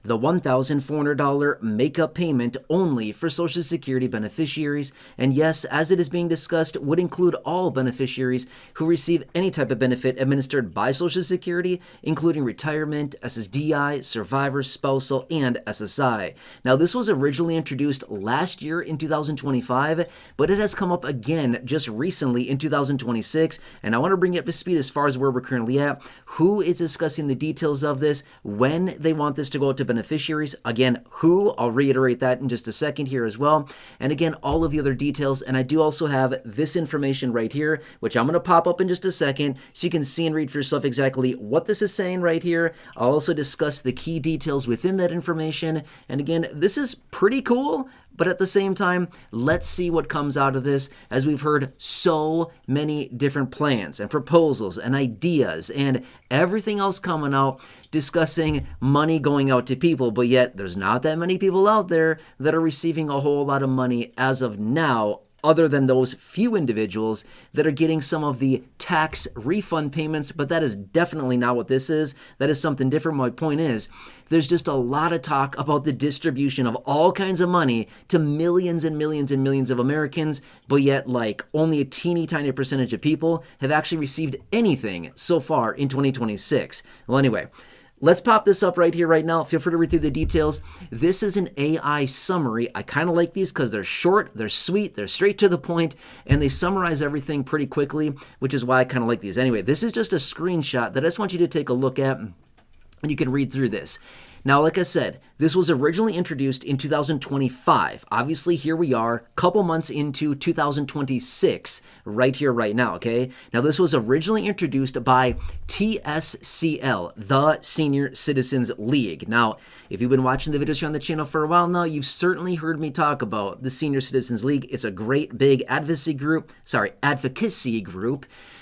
the $1,400 make-up payment only for Social Security beneficiaries, and yes, as it is being discussed, would include all beneficiaries who receive any type of benefit administered by Social Security, including retirement, SSDI, survivor, spousal, and SSI. Now, this was originally introduced last year in 2025, but it has come up again just recently in 2026, and I want to bring you up to speed as far as where we're currently at, who is discussing the details of this, when they want this to go out to beneficiaries. Again, who, I'll reiterate that in just a second here as well. And again, all of the other details. And I do also have this information right here, which I'm going to pop up in just a second so you can see and read for yourself exactly what this is saying right here. I'll also discuss the key details within that information. And again, this is pretty cool. But at the same time, let's see what comes out of this, as we've heard so many different plans and proposals and ideas and everything else coming out discussing money going out to people, but yet there's not that many people out there that are receiving a whole lot of money as of now, other than those few individuals that are getting some of the tax refund payments, but that is definitely not what this is. That is something different. My point is, there's just a lot of talk about the distribution of all kinds of money to millions and millions and millions of Americans, but yet like only a teeny tiny percentage of people have actually received anything so far in 2026. Well, anyway, let's pop this up right here, right now. Feel free to read through the details. This is an AI summary. I kind of like these because they're short, they're sweet, they're straight to the point, and they summarize everything pretty quickly, which is why I kind of like these. Anyway, this is just a screenshot that I just want you to take a look at, and you can read through this. Now, like I said, this was originally introduced in 2025. Obviously, here we are, couple months into 2026, right here, right now, okay? Now, this was originally introduced by TSCL, the Senior Citizens League. Now, if you've been watching the videos here on the channel for a while now, you've certainly heard me talk about the Senior Citizens League. It's a great big advocacy group.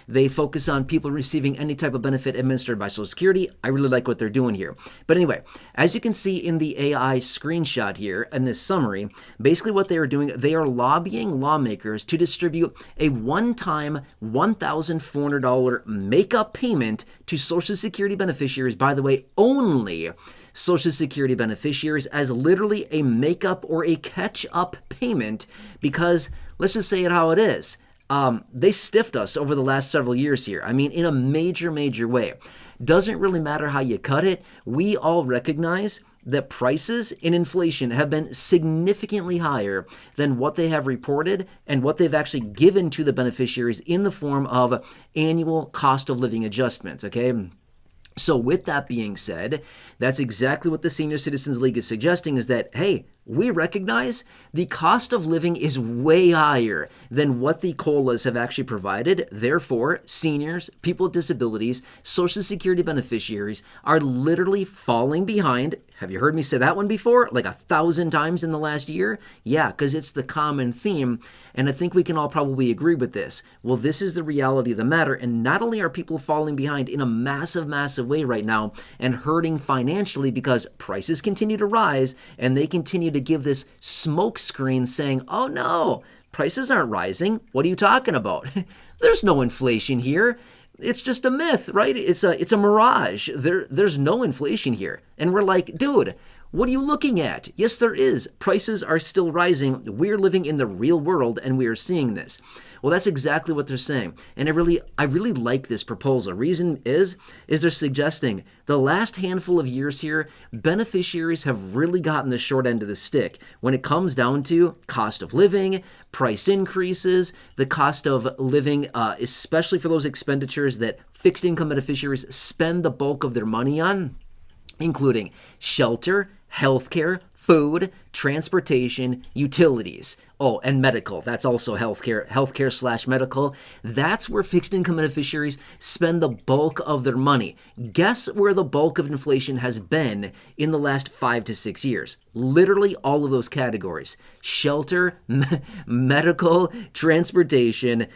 They focus on people receiving any type of benefit administered by Social Security. I really like what they're doing here. But anyway, as you can see in the AI screenshot here in this summary, basically what they are doing, they are lobbying lawmakers to distribute a one-time $1,400 make-up payment to Social Security beneficiaries. By the way, only Social Security beneficiaries, as literally a make-up or a catch-up payment, because let's just say it how it is. They stiffed us over the last several years here. I mean, in a major, major way. Doesn't really matter how you cut it. We all recognize that prices and inflation have been significantly higher than what they have reported and what they've actually given to the beneficiaries in the form of annual cost of living adjustments, okay? So with that being said, that's exactly what the Senior Citizens League is suggesting, is that, hey, we recognize the cost of living is way higher than what the COLAs have actually provided. Therefore, seniors, people with disabilities, Social Security beneficiaries are literally falling behind. Have you heard me say that one before? Like 1,000 times in the last year? Yeah, because it's the common theme, and I think we can all probably agree with this. Well, this is the reality of the matter, and not only are people falling behind in a massive, massive way right now and hurting financially because prices continue to rise and they continue to give this smoke screen saying, oh no, prices aren't rising. What are you talking about? There's no inflation here. It's just a myth, right? It's a mirage. There's no inflation here. And we're like, dude, what are you looking at? Yes, there is. Prices are still rising. We're living in the real world and we are seeing this. Well, that's exactly what they're saying. And I really like this proposal. Reason is they're suggesting the last handful of years here, beneficiaries have really gotten the short end of the stick when it comes down to cost of living, price increases, the cost of living, especially for those expenditures that fixed income beneficiaries spend the bulk of their money on, including shelter, healthcare, food, transportation, utilities. Oh, and medical. That's also healthcare/medical. That's where fixed income beneficiaries spend the bulk of their money. Guess where the bulk of inflation has been in the last 5 to 6 years? Literally all of those categories. Shelter, medical, transportation,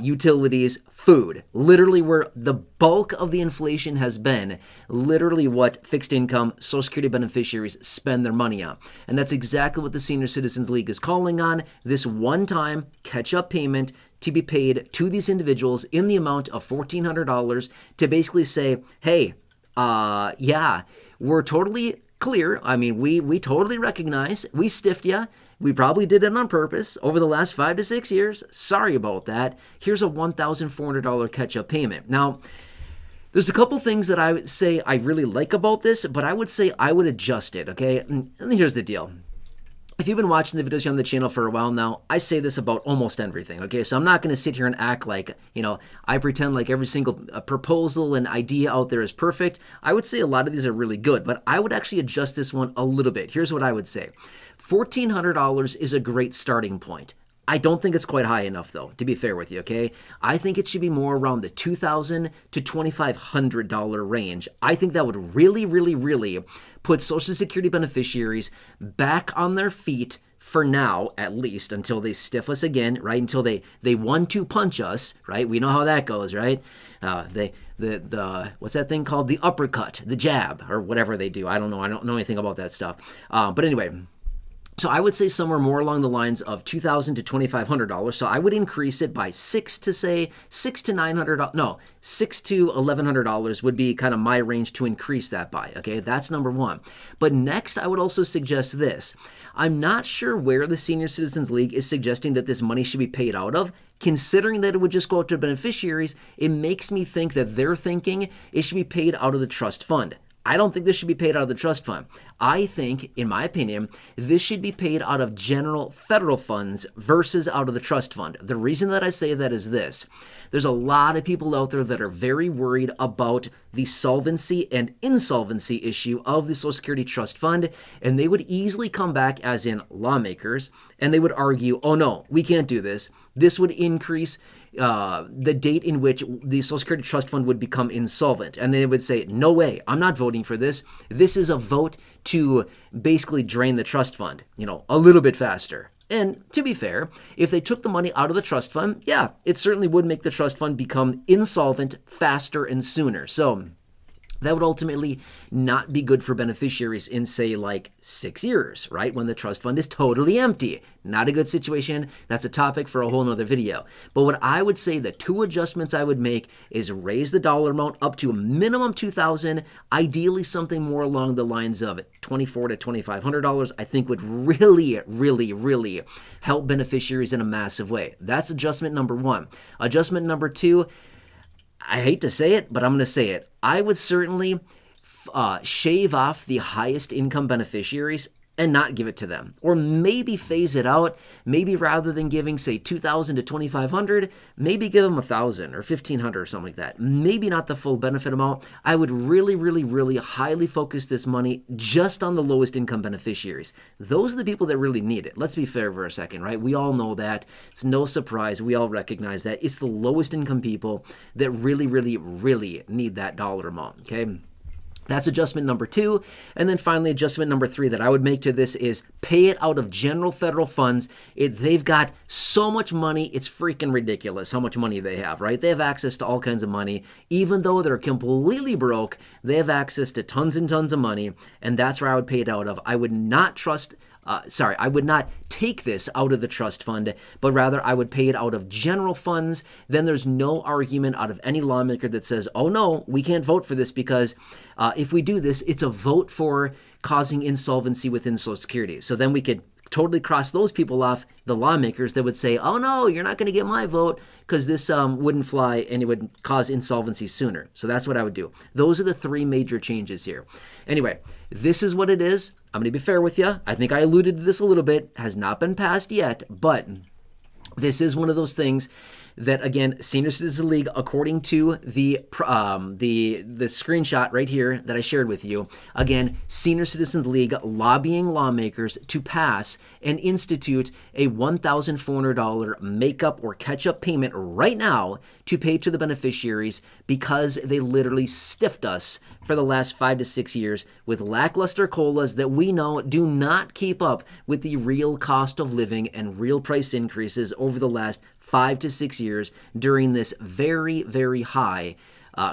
utilities, food. Literally where the bulk of the inflation has been. Literally what fixed income Social Security beneficiaries spend their money on. And that's exactly what the Senior Citizens League is calling on, this one-time catch-up payment to be paid to these individuals in the amount of $1,400 to basically say, hey, yeah, we're totally clear. I mean, we totally recognize we stiffed you. We probably did it on purpose over the last 5 to 6 years. Sorry about that. Here's a $1,400 catch-up payment. Now, there's a couple things that I would say I really like about this, but I would say I would adjust it, okay? And here's the deal. If you've been watching the videos on the channel for a while now, I say this about almost everything, okay? So I'm not going to sit here and act like, I pretend like every single proposal and idea out there is perfect. I would say a lot of these are really good, but I would actually adjust this one a little bit. Here's what I would say. $1,400 is a great starting point. I don't think it's quite high enough, though, to be fair with you, okay? I think it should be more around the $2,000 to $2,500 range. I think that would really, really, really put Social Security beneficiaries back on their feet for now, at least, until they stiff us again, right? Until they 1-2 punch us, right? We know how that goes, right? The what's that thing called? The uppercut, the jab, or whatever they do. I don't know. I don't know anything about that stuff. But anyway. So I would say somewhere more along the lines of $2,000 to $2,500. So I would increase it by $600 to $1,100 would be kind of my range to increase that by. Okay, that's number one. But next, I would also suggest this. I'm not sure where the Senior Citizens League is suggesting that this money should be paid out of. Considering that it would just go out to beneficiaries, it makes me think that they're thinking it should be paid out of the trust fund. I don't think this should be paid out of the trust fund. I think, in my opinion, this should be paid out of general federal funds versus out of the trust fund. The reason that I say that is this. There's a lot of people out there that are very worried about the solvency and insolvency issue of the Social Security Trust Fund, and they would easily come back, as in lawmakers, and they would argue, oh no, we can't do this. This would increase the date in which the Social Security Trust Fund would become insolvent. And they would say, no way, I'm not voting for this. This is a vote to basically drain the trust fund, a little bit faster. And to be fair, if they took the money out of the trust fund, yeah, it certainly would make the trust fund become insolvent faster and sooner. So that would ultimately not be good for beneficiaries in, say, like 6 years, right? When the trust fund is totally empty. Not a good situation. That's a topic for a whole nother video. But what I would say, the two adjustments I would make is raise the dollar amount up to a minimum $2,000, ideally something more along the lines of $2,400 to $2,500, I think would really, really, really help beneficiaries in a massive way. That's adjustment number one. Adjustment number two, I hate to say it, but I'm going to say it. I would certainly shave off the highest income beneficiaries and not give it to them. Or maybe phase it out. Maybe rather than giving, say, $2,000 to $2,500, maybe give them $1,000 or $1,500 or something like that. Maybe not the full benefit amount. I would really, really, really highly focus this money just on the lowest income beneficiaries. Those are the people that really need it. Let's be fair for a second, right? We all know that. It's no surprise. We all recognize that. It's the lowest income people that really, really, really need that dollar amount, okay? That's adjustment number two. And then finally, adjustment number three that I would make to this is pay it out of general federal funds. They've got so much money, it's freaking ridiculous how much money they have, right? They have access to all kinds of money. Even though they're completely broke, they have access to tons and tons of money, and that's where I would pay it out of. I would not I would not take this out of the trust fund, but rather I would pay it out of general funds. Then there's no argument out of any lawmaker that says, oh no, we can't vote for this because if we do this, it's a vote for causing insolvency within Social Security. So then we could totally cross those people off, the lawmakers that would say, oh no, you're not going to get my vote because this wouldn't fly and it would cause insolvency sooner. So that's what I would do. Those are the three major changes here. Anyway, this is what it is. I'm going to be fair with you. I think I alluded to this a little bit. Has not been passed yet, but this is one of those things that, again, Senior Citizen League, according to the screenshot right here that I shared with you, again, Senior Citizens League lobbying lawmakers to pass and institute a $1,400 makeup or catch-up payment right now to pay to the beneficiaries because they literally stiffed us for the last 5 to 6 years with lackluster COLAs that we know do not keep up with the real cost of living and real price increases over the last 5 to 6 years during this very, very high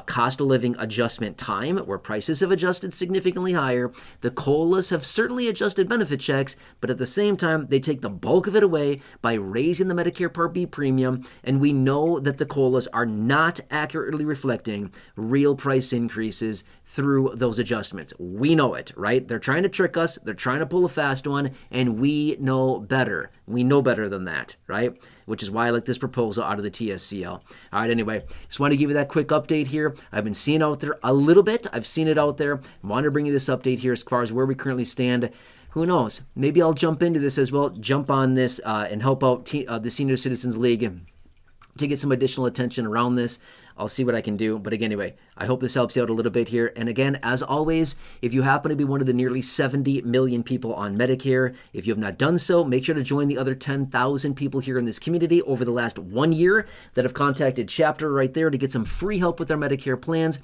cost of living adjustment time, where prices have adjusted significantly higher. The COLAs have certainly adjusted benefit checks, but at the same time, they take the bulk of it away by raising the Medicare Part B premium, and we know that the COLAs are not accurately reflecting real price increases through those adjustments. We know it, right? They're trying to trick us. They're trying to pull a fast one, and we know better. We know better than that, right? Which is why I like this proposal out of the TSCL. All right, anyway, just want to give you that quick update here. I've been seeing out there a little bit. I've seen it out there. I wanted to bring you this update here as far as where we currently stand. Who knows? Maybe I'll jump into this as well, jump on this and help out the Senior Citizens League to get some additional attention around this. I'll see what I can do. But again, anyway, I hope this helps you out a little bit here. And again, as always, if you happen to be one of the nearly 70 million people on Medicare, if you have not done so, make sure to join the other 10,000 people here in this community over the last 1 year that have contacted Chapter right there to get some free help with their Medicare plans.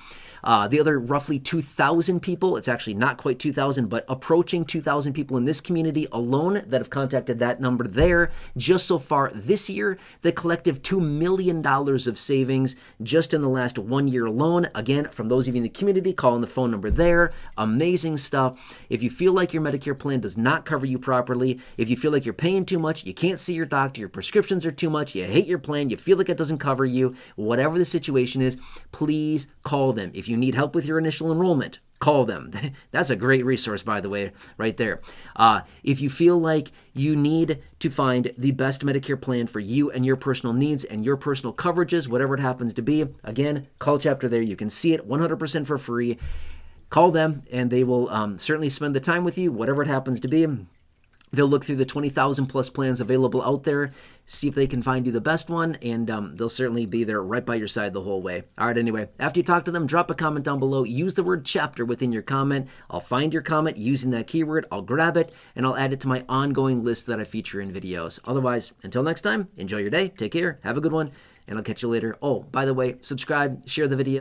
The other roughly 2,000 people, it's actually not quite 2,000, but approaching 2,000 people in this community alone that have contacted that number there just so far this year. The collective $2 million of savings just in the last 1 year alone. Again, from those of you in the community, call on the phone number there. Amazing stuff. If you feel like your Medicare plan does not cover you properly, if you feel like you're paying too much, you can't see your doctor, your prescriptions are too much, you hate your plan, you feel like it doesn't cover you, whatever the situation is, please call them. If you need help with your initial enrollment, call them. That's a great resource, by the way, right there. If you feel like you need to find the best Medicare plan for you and your personal needs and your personal coverages, whatever it happens to be, again, call Chapter there. You can see it 100% for free. Call them, and they will certainly spend the time with you, whatever it happens to be. They'll look through the 20,000 plus plans available out there, see if they can find you the best one, and they'll certainly be there right by your side the whole way. All right, anyway, after you talk to them, drop a comment down below. Use the word Chapter within your comment. I'll find your comment using that keyword. I'll grab it, and I'll add it to my ongoing list that I feature in videos. Otherwise, until next time, enjoy your day. Take care. Have a good one, and I'll catch you later. Oh, by the way, subscribe, share the video.